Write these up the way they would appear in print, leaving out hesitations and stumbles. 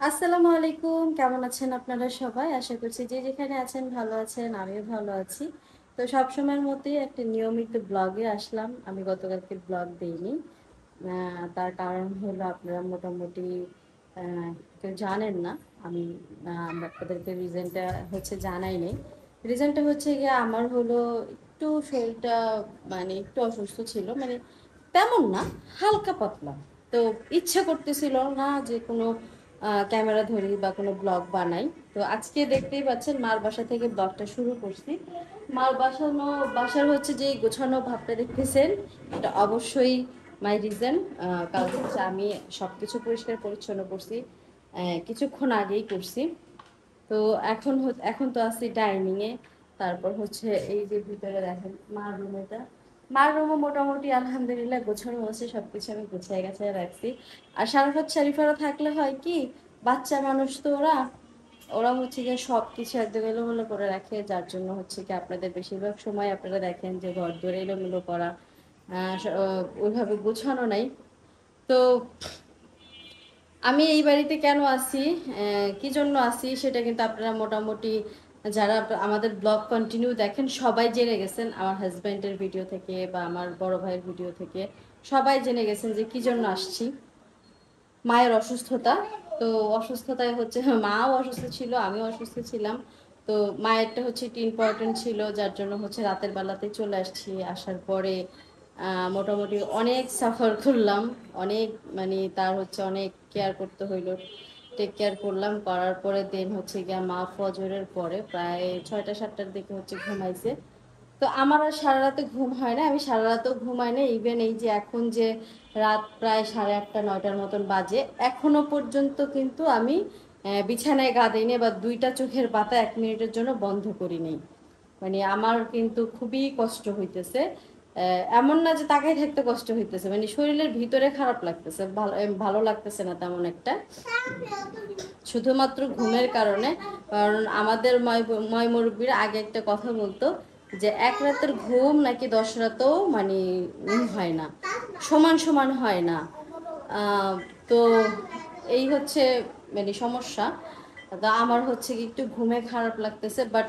আসসালামু আলাইকুম, কেমন আছেন আপনারা সবাই? আশা করছি যে যেখানে আছেন ভালো আছেন, আমিও ভালো আছি। তো সবসময়ের মতোই একটা নিয়মিত ব্লগে আসলাম। আমি গতকালকে ব্লগ দেইনি। তার কারণ হলো আপনারা মোটামুটি কেউ জানেন না। আমি আপনাদেরকে রিজনটা হচ্ছে জানাই নেই। রিজনটা হচ্ছে গিয়ে আমার হলো একটু শরীরটা মানে একটু অসুস্থ ছিল, মানে তেমন না, হালকা পাতলা। তো ইচ্ছা করতেছিল না যে কোনো ক্যামেরা ধরি বা কোনো ব্লগ বানাই। তো আজকে দেখতেই পাচ্ছেন মার বাসা থেকে ব্লগটা শুরু করছি। মার বাসার হচ্ছে যে গোছানো ভাবটা দেখতেছেন, এটা অবশ্যই মাই রিজন। কারণ হচ্ছে আমি সবকিছু পরিষ্কার পরিচ্ছন্ন করছি, কিছুক্ষণ আগেই করছি। তো এখন তো আছি ডাইনিং এ। তারপর হচ্ছে এই যে ভিতরে দেখেন মার রুম, এটা মার রুমও মোটামুটি আলহামদুলিল্লাহ গোছানো আছে, সবকিছু আমি গুছিয়ে গাছিয়ে রাখছি। আর সারাফাত শরীফারা থাকলে হয় কি, বাচ্চা মানুষ তো ওরা ওরা হচ্ছে যে সব কিছু একদম এলোমেলো করে রাখে, যার জন্য হচ্ছে কি আপনাদের বেশিরভাগ সময় আপনারা দেখেন যে ঘর দরে এলোমেলো করা, ওইভাবে গোছানো নাই। তো আমি এই বাড়িতে কেন আসি, কি জন্য আসি, সেটা কিন্তু আপনারা মোটামুটি যারা আমাদের ব্লগ কন্টিনিউ দেখেন সবাই জেনে গেছেন, আমার হাজব্যান্ডের ভিডিও থেকে বা আমার বড় ভাইয়ের ভিডিও থেকে সবাই জেনে গেছেন যে কি জন্য আসছি। মায়ের অসুস্থতা। তো অসুস্থতায় হচ্ছে মাও অসুস্থ ছিল, আমিও অসুস্থ ছিলাম। তো মায়েরটা হচ্ছে একটু ইম্পর্টেন্ট ছিল, যার জন্য হচ্ছে রাতের বেলাতে চলে আসছি। আসার পরে মোটামুটি অনেক সাফার করলাম, অনেক মানে তার হচ্ছে অনেক কেয়ার করতে হইলো। টেক কেয়ার করলাম, করার পরে দেন হচ্ছে গিয়া মা ফজরের পরে প্রায় 6টা 7টার দিকে হচ্ছে ঘুমাইছে। তো আমার আর সারা রাতে ঘুম হয় না, আমি সারা রাতেও ঘুমাই না। ইভেন এই যে এখন যে রাত প্রায় 8:30 9টার মতন বাজে, এখনো পর্যন্ত কিন্তু আমি বিছানায় গা দিই নি বা দুইটা চোখের পাতা 1 মিনিটের জন্য বন্ধ করি নেই। মানে আমার কিন্তু খুবই কষ্ট হইতেছে। এমন না যে তাকাই থাকতে কষ্ট হইতেছে, মানে শরীরের ভিতরে খারাপ লাগতেছে, ভালো ভালো লাগতেছে না তেমন একটা, শুধুমাত্র ঘুমের কারণে। কারণ আমাদের ময় মুরব্বীরা আগে একটা কথা বলতো যে 1 রাতের ঘুম নাকি 10 রাতেও মানে হয় না, সমান সমান হয় না। তো এই হচ্ছে মানে সমস্যা। তা আমার হচ্ছে কি একটু ঘুমে খারাপ লাগতেছে, বাট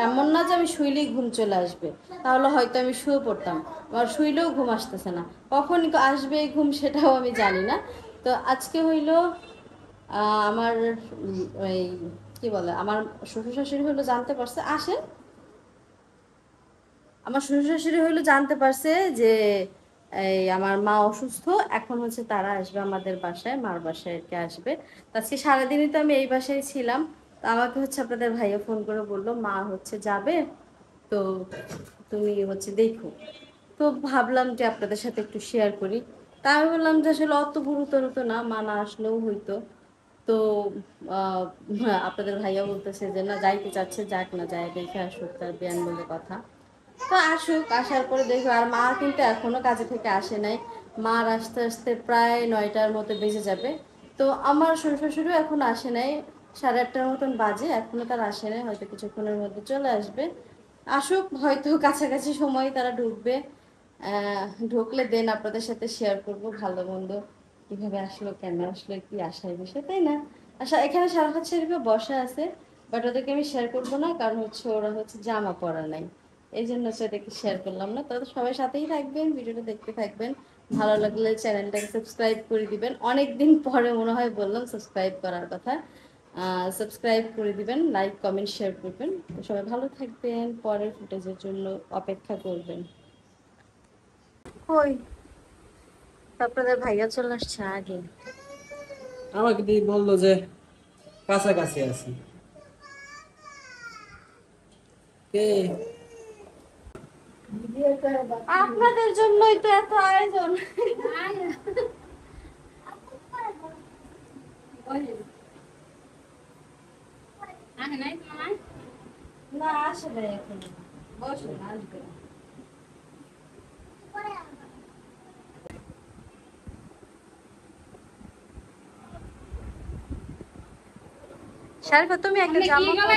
এমন না যে আমি শুইলেই ঘুম চলে আসবে, তাহলে হয়তো আমি শুয়ে পড়তাম। আমার শুইলেও ঘুম আসতেছে না, কখন আসবে এই ঘুম সেটাও আমি জানি না। তো আজকে হইলো আমার ওই কি বলে, আমার শ্বশুর শাশুড়ি হইলো জানতে পারছে, আসেন, আমার শ্বশুর শাশুড়ি হইলো জানতে পারছে যে এই আমার মা অসুস্থ। এখন হচ্ছে তারা আসবে আমাদের বাসায়, মার বাসায় কে আসবে। তো আজকে সারাদিনই তো আমি এই বাসায় ছিলাম। তো আমাকে হচ্ছে আপনাদের ভাইয়া ফোন করে বললো মা হচ্ছে যাবে, তো তুমি হচ্ছে দেখো। তো ভাবলাম যে আপনাদের সাথে একটু শেয়ার করি। তা আমি বললাম যে আসলে অত গুরুতর তো না, মা না আসলেও হইতো। তো হ্যাঁ, আপনাদের ভাইয়া বলতেছে যে না যাইতে চাচ্ছে, যাক না, যায় দেখে আসুক, তার বিয়ান বলে কথা। তো আসুক, আসার পরে দেখো। আর মা কিন্তু এখনো কাজে থেকে আসে নাই, মার আসতে আসতে প্রায় 9টার মতো বেজে যাবে। তো আমার শ্বশুর শাশুড়িও এখন আসে নাই, 8:30টার মতন বাজে, এখনো তার আসে নাই, হয়তো কিছুক্ষণের মধ্যে চলে আসবে। আসুক, হয়তো কাছাকাছি সময় তারা ঢুকবে। ঢুকলে দেন আপনাদের সাথে শেয়ার করব ভালো মন্দ, কিভাবে আসলো, কেন আসলো, কি আসার বিষয়, তাই না? আচ্ছা, এখানে সারাফাত শরীফে বসা আছে, বাট ওদেরকে আমি শেয়ার করবো না, কারণ হচ্ছে ওরা হচ্ছে জামা পরা নাই, এই জন্য হচ্ছে ওদেরকে শেয়ার করলাম না। তবে সবাই সাথেই থাকবেন, ভিডিওটা দেখতে থাকবেন। ভালো লাগলে চ্যানেলটাকে সাবস্ক্রাইব করে দিবেন, অনেক দিন পরে মনে হয় বললাম সাবস্ক্রাইব করার কথা। সাবস্ক্রাইব করে দিবেন, লাইক কমেন্ট শেয়ার করবেন। তো সবাই ভালো থাকবেন, পরের ফুটেজের জন্য অপেক্ষা করবেন। কই আপনাদের ভাইয়া চলে আসছে আগে। আমাকে দিয়ে বললো যে কাছাকাছি আছি। কে? আপনাদের জন্যই তো এত আয়োজন। না আসলে এখন বসুন, আসবে। শারিফা, তুমি একটা জামা পরো।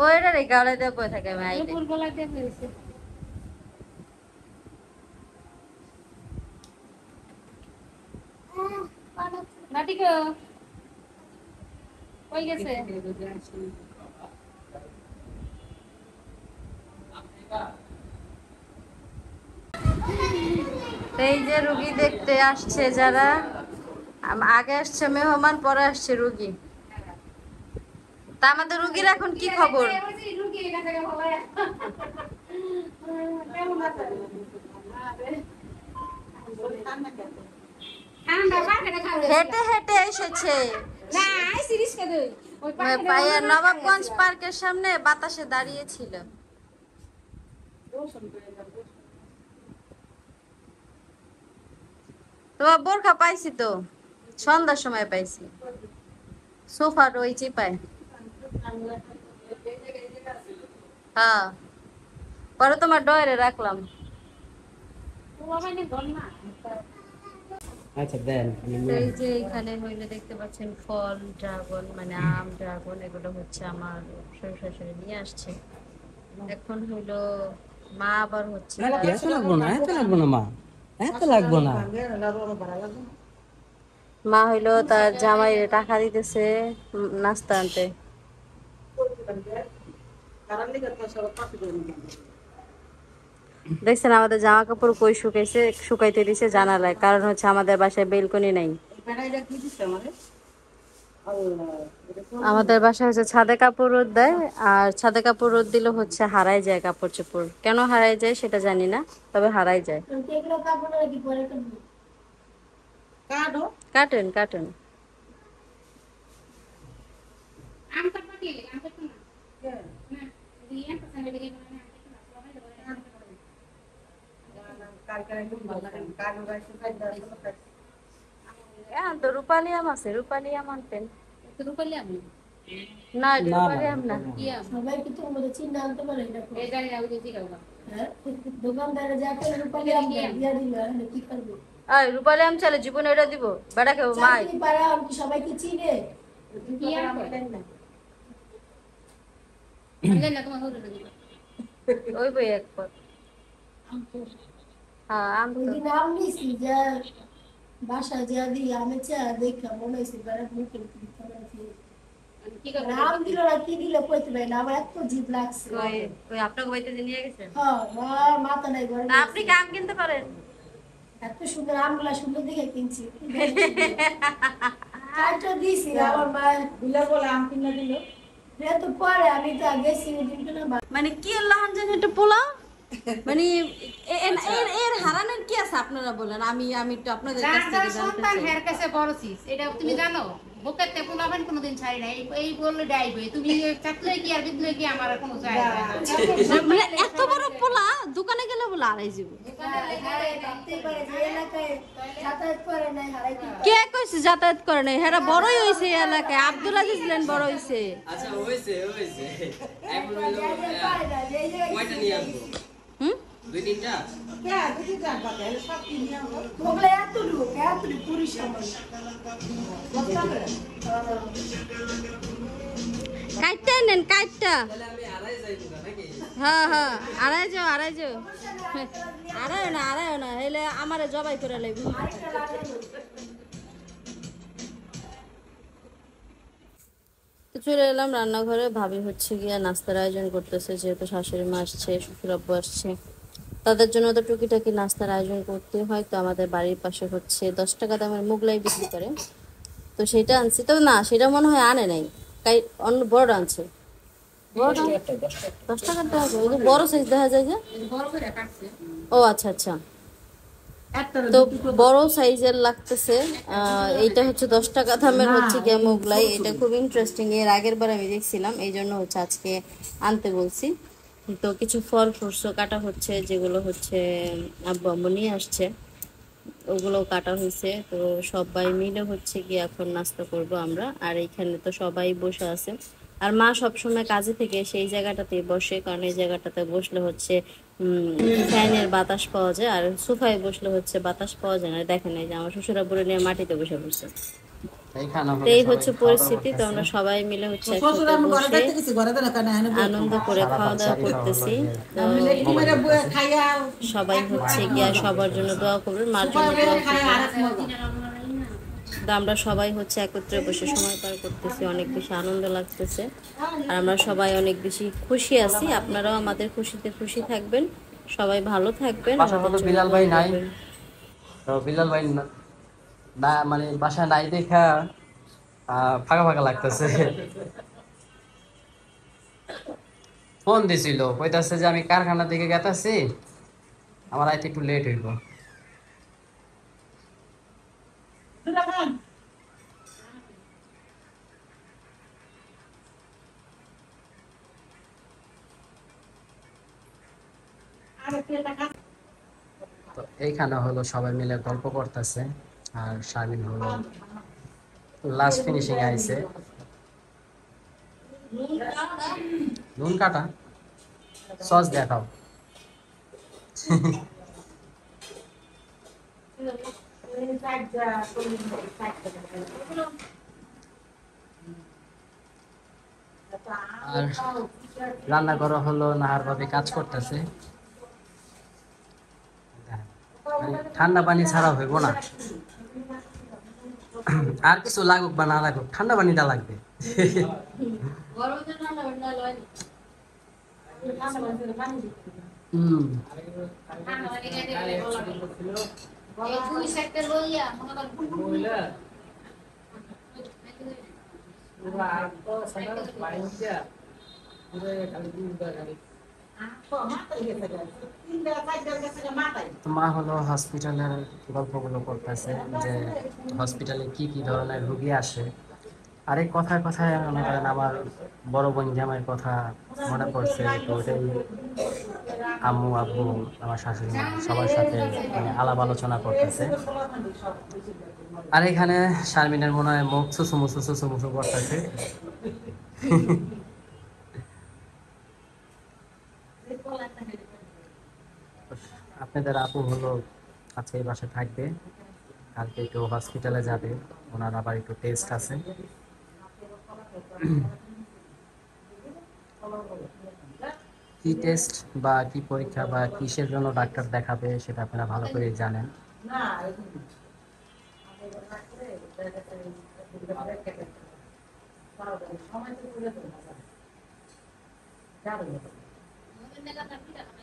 ওইটা রে গালে দিয়ে বয়ে থাকে ভাই। ফুল গলা দিয়ে ফেলছে। নাটিকো কই গেছে? এই যে রুগী দেখতে আসছে যারা, আগে আসছে মেহমান, পরে আসছে রুগী। তা আমাদের রুগীর এখন কি খবর? হেঁটে হেঁটে এসেছে নবাবগঞ্জ পার্কের সামনে বাতাসে দাঁড়িয়েছিল। তোমার বোরখা পাইছি তো, সন্ধ্যার সময় পাইছি, সোফার ওই চিপায়। হ্যাঁ, পরে তোমার ডয়ারে রাখলাম। আচ্ছা দেন। তো এই যে এখানে হইলে দেখতে পাচ্ছেন ফল, ড্রাগন মানে আম, ড্রাগন এগুলো হচ্ছে আমার শ্বশুর শাশুড়ি নিয়ে আসছে। এখন হইলো মা আবার হচ্ছে এত লাগবো না, এত লাগবো না মা, এত লাগবো না। মা হইলো তার জামাই টাকা দিতেছে নাস্তা আনতে। দেখছেন আমাদের জামা কাপড় কই শুকাইছে, শুকাইতে দিছে জানালায়, কারণ হচ্ছে আমাদের বাসায় বেলকনি নাই। আমাদের বাসায় হচ্ছে ছাদে কাপড় রোদ দেয়, আর ছাদে কাপড় রোদ দিলে হচ্ছে হারাই যায় কাপড় চোপড়। কেন হারাই যায় সেটা জানি না, তবে হারাই যায়। কাটেন কাটেন। এখন তো রূপালি আম আছে, রূপালি আম আনতেন। রূপালি আমি না রূপালি আম না। কি আম? সবাই কি তো আমাদের চিন্তা আনতে পারে এটা? এই জানি না, ওই যে কি করবা? হ্যাঁ, দোকানদারে যা করে রূপালি আম দিয়া দিল, এখন কি করবে? আয় রূপালি আম চালে জীবনে এটা দিব, বেটা কেউ মাই কি পারে আম কি সবাই কি চিনে? কি আম দেন না? দেন না, তোমার হলো দিবা। ওই বই এক পর। হ্যাঁ আম তো ওই দিন আম নিছি যে বাসা যা দি আমি চা দেখা মনে হইছে বেড়া মুখে কি করে আম দিল না কি দিল কইতে পারি না, আমার এত জিভ লাগছে। ওই ওই আপনাকে বাড়িতে যে নিয়ে গেছেন, হ্যাঁ আমার মাথা নাই ঘরে। তা আপনি কি আম কিনতে পারেন? এত সুন্দর আমগুলা সুন্দর দেখে কিনছি। চারটা দিছি আমার মা দিলে বলে আম কিনে দিল। তো পরে আমি তো আগে সিনেদিন না মানে কি আল্লাহ জানে এটা পোলা, মানে এর হারানোর কি আছে আপনারা বলেন, আমি আমি একটু আপনাদের কাছ থেকে জানতে সন্তান চাই। হের কাছে বড় চিজ, এটা তুমি জানো? বুকেতে পোলাবেন কোনোদিন ছাড়ি না, এই বললে ডাইবে তুমি চাকলে কি আর বিদলে কি আমার কোনো যায় না। মানে এত বড় পোলা দোকানে গেলে বলে আড়াই যাবো। কে কইছে যাতায়াত করে নাই? হেরা বড়ই হইছে এই এলাকায়, আব্দুল আজিজ লেন বড় হইছে। আচ্ছা হইছে হইছে, এখন হইলো কয়টা নিয়ে আসবো? হুম, দুই তিনটা। কাইটটা নেন কাইটটা। তাহলে আমি আড়াই যাইবো না নাকি? হ্যাঁ হ্যাঁ আড়াই যাও আড়াই যাও। আড়াই না এলে আমারে জবাই করে লাগবে। তো চলে এলাম রান্নাঘরে, ভাবি হচ্ছে গিয়া নাস্তার আয়োজন করতেছে, যেহেতু শাশুড়ি মা আসছে, শ্বশুর আব্বু আসছে, তাদের জন্য তো টুকিটাকি নাস্তার আয়োজন করতে হয়। তো আমাদের বাড়ির পাশে হচ্ছে 10 টাকা দামের মোগলাই বিক্রি করে, তো সেটা আনছি। তো না সেটা মনে হয় আনে নাই, তাই অন্য বড় আনছে। বড়টা 10 টাকার দেওয়া যায়, ওই যে বড় সাইজ দেখা যায় যে। ও আচ্ছা আচ্ছা, তো বড় সাইজের লাগতেছে। এইটা হচ্ছে 10 টাকা দামের হচ্ছে গিয়ে মোগলাই। এটা খুব ইন্টারেস্টিং, এর আগের বার আমি দেখছিলাম, এই জন্য হচ্ছে আজকে আনতে বলছি। তো কিছু ফল ফ্রুটসও কাটা হচ্ছে, যেগুলো হচ্ছে আব্বু আম্মু নিয়ে আসছে, ওগুলো কাটা হয়েছে। তো সবাই মিলে হচ্ছে গিয়ে এখন নাস্তা করব আমরা। আর এইখানে তো সবাই বসে আছে, আর মা সবসময় কাজে থেকে সেই জায়গাটাতে বসে, কারণ এই জায়গাটাতে বসলে হচ্ছে ফ্যানের বাতাস পাওয়া যায়, আর সোফায় বসলে হচ্ছে বাতাস পাওয়া যায় না। দেখেন এই যে আমার শ্বশুরা বুড়ো নিয়ে মাটিতে বসে বসে। তো এই হচ্ছে পরিস্থিতি। তো আমরা সবাই মিলে হচ্ছে একসাথে বসে আনন্দ করে খাওয়া দাওয়া করতেছি। তো সবাই হচ্ছে গিয়া সবার জন্য দোয়া করবেন, মার জন্য দোয়া করবেন। তো আমরা সবাই হচ্ছে একত্রে বসে সময় পার করতেছি, অনেক বেশি আনন্দ লাগতেছে। আর আমরা সবাই অনেক বেশি খুশি আছি। আপনারাও আমাদের খুশিতে খুশি থাকবেন, সবাই ভালো থাকবেন, বাসা আমাদের হলো জন্য বিলাল দোয়া ভাই নাই, করবেন। তো বিলাল ভাই না মানে বাসা নাই দেখা ফাঁকা ফাঁকা লাগতেছে। ফোন দিছিল, কইতাছে যে আমি কারখানা দিকে গেতাছি, আমার আইতে একটু লেট হইব। তো এইখানে হলো সবাই মিলে গল্প করতেছে, আর শারমিন হলো লাস্ট ফিনিশিং আইছে। নুন কাটা সস দেখাও। আর রান্না করা হলো, নাহার ভাবে কাজ করতেছে। মানে ঠান্ডা পানি ছাড়া হইব না, আর কিছু লাগুক বা না লাগুক ঠান্ডা পানিটা লাগবে। হম। এই দুই সেক্টর লইয়া মনে করেন তো মা হলো হসপিটালের গল্পগুলো করতেছে, যে হসপিটালে কি কি ধরনের রুগী আসে। আর এই কথায় কথায় মনে করেন আমার বড় বোন জামাইয়ের কথা মনে পড়ছে, তো ওটাই আম্মু আব্বু আমার শাশুড়ি মা সবার সাথে মানে আলাপ আলোচনা করতেছে। আর এখানে শারমিনের মনে হয় মুখ সুসুমুসু সুসুমুসু করতেছে। আপনাদের আপু হলো আজকে এই বাসায় থাকবে, কালকে একটু হসপিটালে যাবে, ওনার আবার একটু টেস্ট আছে। কি টেস্ট বা কি পরীক্ষা বা কিসের জন্য ডাক্তার দেখাবে সেটা আপনারা ভালো করে জানেন। মনে করেন